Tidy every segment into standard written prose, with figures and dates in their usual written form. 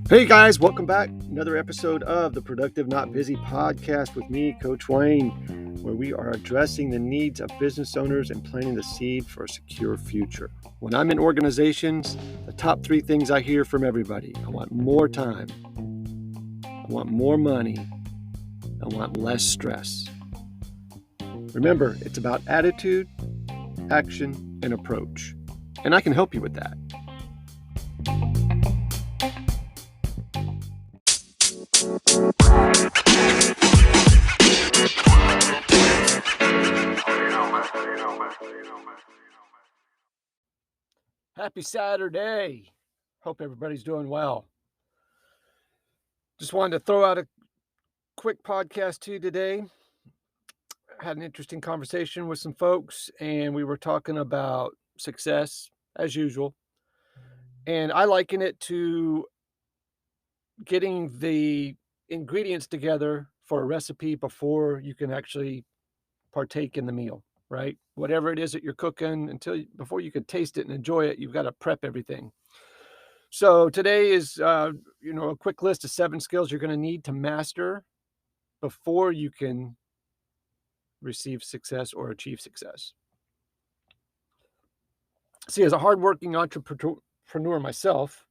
Hey guys, welcome back. Another episode of the Productive Not Busy podcast with me, Coach Wayne, where we are addressing the needs of business owners and planting the seed for a secure future. When I'm in organizations, the top 3 things I hear from everybody: I want more time, I want more money, I want less stress. Remember, it's about attitude, action, and approach. And I can help you with that. Happy Saturday. Hope everybody's doing well. Just wanted to throw out a quick podcast to you today. Had an interesting conversation with some folks, and we were talking about success as usual. And I liken it to getting the ingredients together for a recipe before you can actually partake in the meal, right? Whatever it is that you're cooking, before you can taste it and enjoy it, you've got to prep everything. So today is, a quick list of 7 skills you're going to need to master before you can receive success or achieve success. See, as a hardworking entrepreneur myself,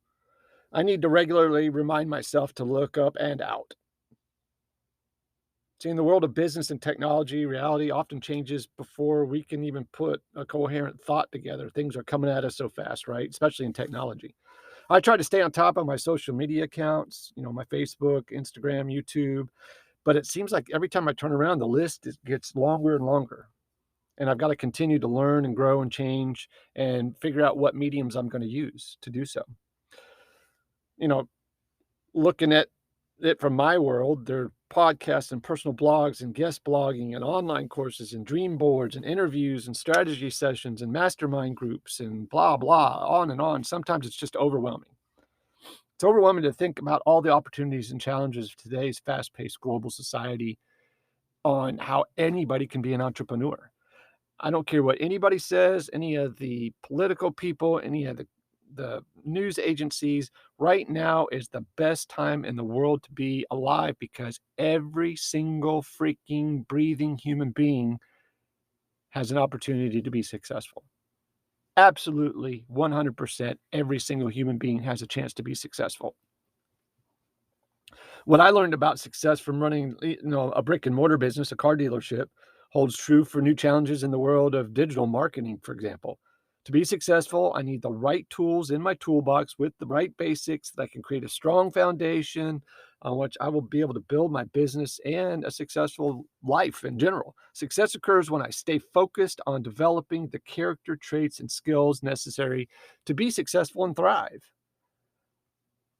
I need to regularly remind myself to look up and out. See, in the world of business and technology, reality often changes before we can even put a coherent thought together. Things are coming at us so fast, right? Especially in technology. I try to stay on top of my social media accounts, my Facebook, Instagram, YouTube, but it seems like every time I turn around, the list gets longer and longer. And I've got to continue to learn and grow and change and figure out what mediums I'm going to use to do so. Looking at it from my world, there are podcasts and personal blogs and guest blogging and online courses and dream boards and interviews and strategy sessions and mastermind groups and blah, blah, on and on. Sometimes it's just overwhelming. It's overwhelming to think about all the opportunities and challenges of today's fast-paced global society on how anybody can be an entrepreneur. I don't care what anybody says, any of the political people, any of the news agencies. Right now is the best time in the world to be alive because every single freaking breathing human being has an opportunity to be successful. Absolutely, 100%, every single human being has a chance to be successful. What I learned about success from running, a brick and mortar business, a car dealership, holds true for new challenges in the world of digital marketing, for example. To be successful, I need the right tools in my toolbox with the right basics that I can create a strong foundation on which I will be able to build my business and a successful life in general. Success occurs when I stay focused on developing the character traits and skills necessary to be successful and thrive.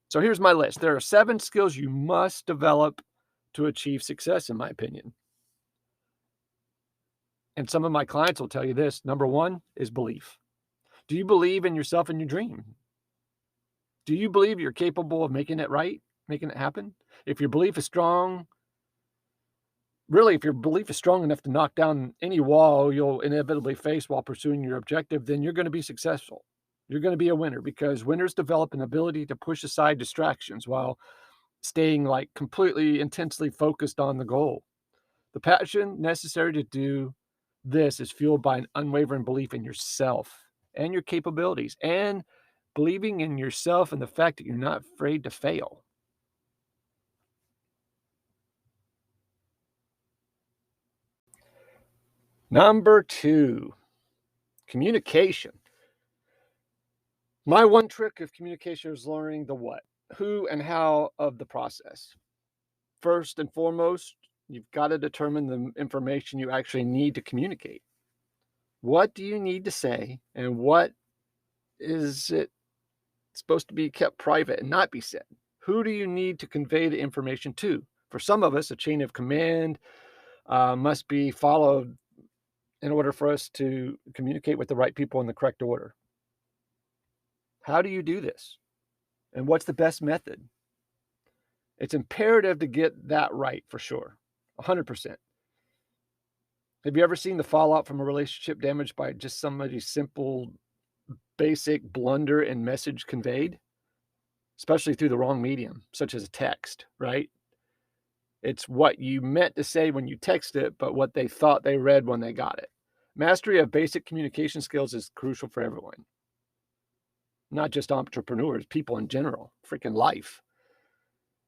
So here's my list. There are 7 skills you must develop to achieve success, in my opinion. And some of my clients will tell you this. Number 1 is belief. Do you believe in yourself and your dream? Do you believe you're capable of making it right, making it happen? If your belief is strong, if your belief is strong enough to knock down any wall you'll inevitably face while pursuing your objective, then you're going to be successful. You're going to be a winner because winners develop an ability to push aside distractions while staying completely intensely focused on the goal. The passion necessary to do this is fueled by an unwavering belief in yourself and your capabilities and believing in yourself and the fact that you're not afraid to fail. Number 2, communication. My one trick of communication is learning the what, who, and how of the process. First and foremost, you've got to determine the information you actually need to communicate. What do you need to say, and what is it supposed to be kept private and not be said? Who do you need to convey the information to? For some of us, a chain of command must be followed in order for us to communicate with the right people in the correct order. How do you do this? And what's the best method? It's imperative to get that right for sure, 100%. Have you ever seen the fallout from a relationship damaged by just somebody's simple basic blunder in message conveyed, especially through the wrong medium, such as a text, right? It's what you meant to say when you text it, but what they thought they read when they got it. Mastery of basic communication skills is crucial for everyone, not just entrepreneurs, people in general, freaking life.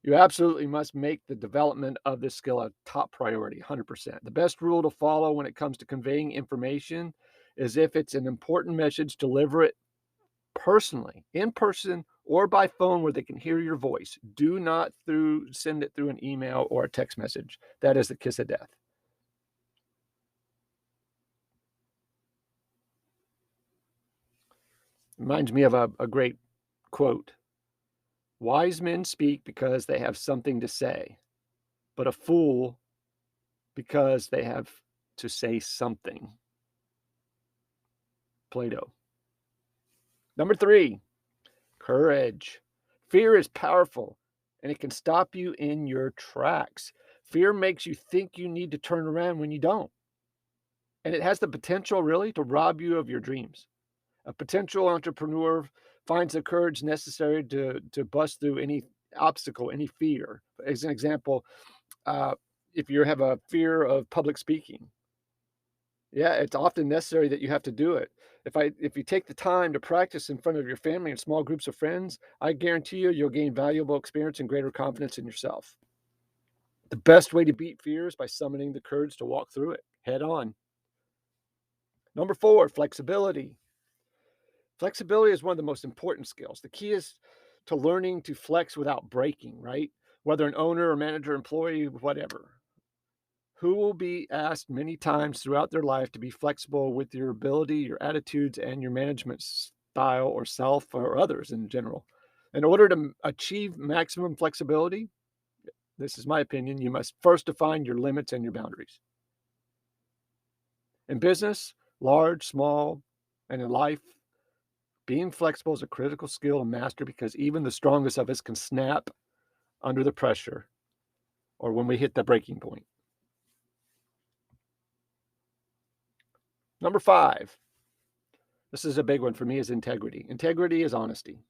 You absolutely must make the development of this skill a top priority, 100%. The best rule to follow when it comes to conveying information is if it's an important message, deliver it personally, in person, or by phone where they can hear your voice. Do not send it through an email or a text message. That is the kiss of death. Reminds me of a great quote. Wise men speak because they have something to say, but a fool because they have to say something. Plato. Number 3, courage. Fear is powerful and it can stop you in your tracks. Fear makes you think you need to turn around when you don't. And it has the potential really to rob you of your dreams. A potential entrepreneur finds the courage necessary to bust through any obstacle, any fear. As an example, uh, if you have a fear of public speaking, yeah, it's often necessary that you have to do it. If you take the time to practice in front of your family and small groups of friends, I guarantee you'll gain valuable experience and greater confidence in yourself. The best way to beat fear is by summoning the courage to walk through it head on. Number 4, flexibility. Flexibility is one of the most important skills. The key is to learning to flex without breaking, right? Whether an owner or manager, employee, whatever. Who will be asked many times throughout their life to be flexible with your ability, your attitudes, and your management style or self or others in general. In order to achieve maximum flexibility, this is my opinion, you must first define your limits and your boundaries. In business, large, small, and in life, being flexible is a critical skill to master because even the strongest of us can snap under the pressure or when we hit the breaking point. Number 5, this is a big one for me, is integrity. Integrity is honesty.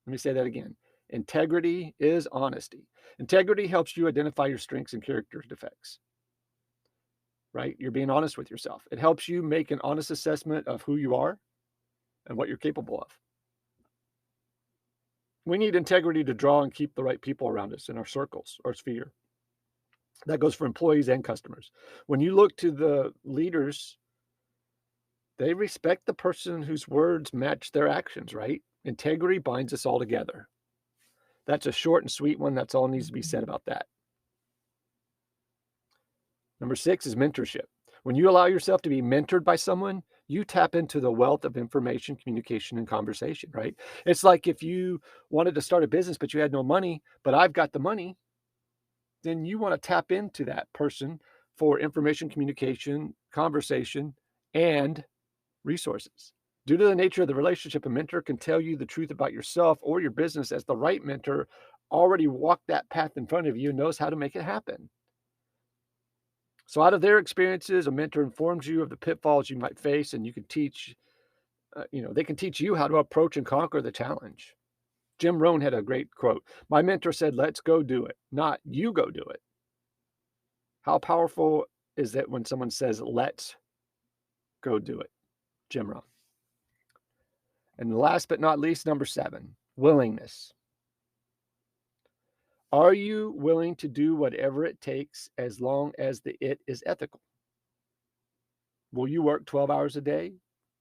Let me say that again. Integrity is honesty. Integrity helps you identify your strengths and character defects, right? You're being honest with yourself. It helps you make an honest assessment of who you are and what you're capable of. We need integrity to draw and keep the right people around us in our circles or sphere. That goes for employees and customers. When you look to the leaders, they respect the person whose words match their actions, right? Integrity binds us all together. That's a short and sweet one. That's all needs to be said about that. Number 6 is mentorship. When you allow yourself to be mentored by someone, you tap into the wealth of information, communication, and conversation, right? It's like if you wanted to start a business, but you had no money, but I've got the money, then you want to tap into that person for information, communication, conversation, and resources. Due to the nature of the relationship, a mentor can tell you the truth about yourself or your business, as the right mentor already walked that path in front of you and knows how to make it happen. So out of their experiences, a mentor informs you of the pitfalls you might face, and you can teach, they can teach you how to approach and conquer the challenge. Jim Rohn had a great quote. My mentor said, let's go do it, not you go do it. How powerful is it when someone says, let's go do it? Jim Rohn. And last but not least, number 7, willingness. Are you willing to do whatever it takes as long as it is ethical? Will you work 12 hours a day,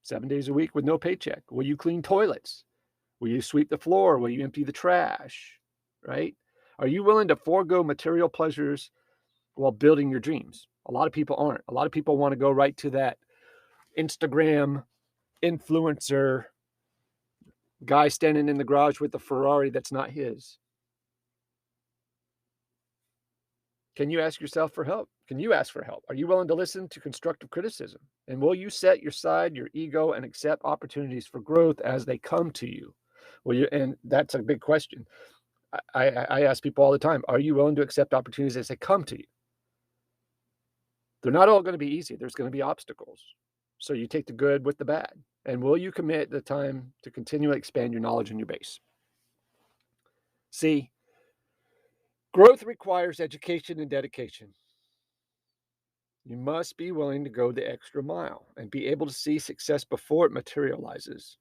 7 days a week with no paycheck? Will you clean toilets? Will you sweep the floor? Will you empty the trash? Right? Are you willing to forego material pleasures while building your dreams? A lot of people aren't. A lot of people want to go right to that Instagram influencer guy standing in the garage with a Ferrari that's not his. Can you ask yourself for help? Can you ask for help? Are you willing to listen to constructive criticism? And will you set aside your ego and accept opportunities for growth as they come to you? And that's a big question. I ask people all the time, are you willing to accept opportunities as they come to you? They're not all going to be easy. There's going to be obstacles. So you take the good with the bad. And will you commit the time to continually expand your knowledge and your base? C, growth requires education and dedication. You must be willing to go the extra mile and be able to see success before it materializes.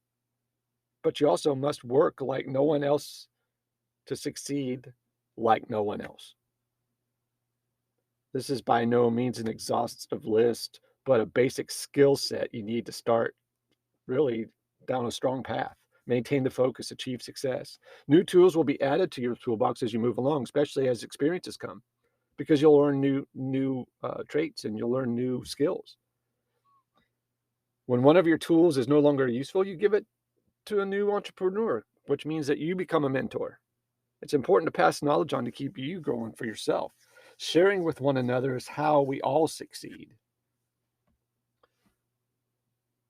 But you also must work like no one else to succeed like no one else. This is by no means an exhaustive list, but a basic skill set you need to start really down a strong path. Maintain the focus, achieve success. New tools will be added to your toolbox as you move along, especially as experiences come, because you'll learn new traits and you'll learn new skills. When one of your tools is no longer useful, you give it to a new entrepreneur, which means that you become a mentor. It's important to pass knowledge on to keep you growing for yourself. Sharing with one another is how we all succeed.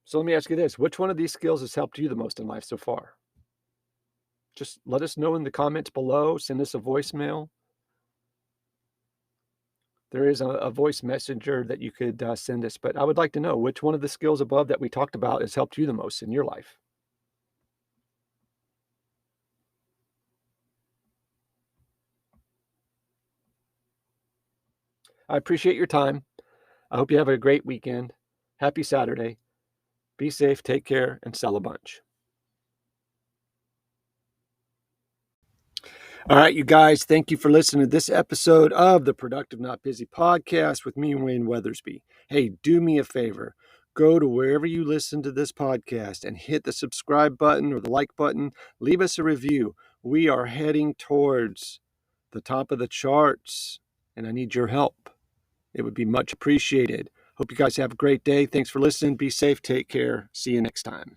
So let me ask you this. Which one of these skills has helped you the most in life so far? Just let us know in the comments below. Send us a voicemail. There is a voice messenger that you could send us, but I would like to know which one of the skills above that we talked about has helped you the most in your life. I appreciate your time. I hope you have a great weekend. Happy Saturday. Be safe, take care, and sell a bunch. All right, you guys, thank you for listening to this episode of the Productive Not Busy podcast with me, Wayne Weathersby. Hey, do me a favor. Go to wherever you listen to this podcast and hit the subscribe button or the like button. Leave us a review. We are heading towards the top of the charts, and I need your help. It would be much appreciated. Hope you guys have a great day. Thanks for listening. Be safe. Take care. See you next time.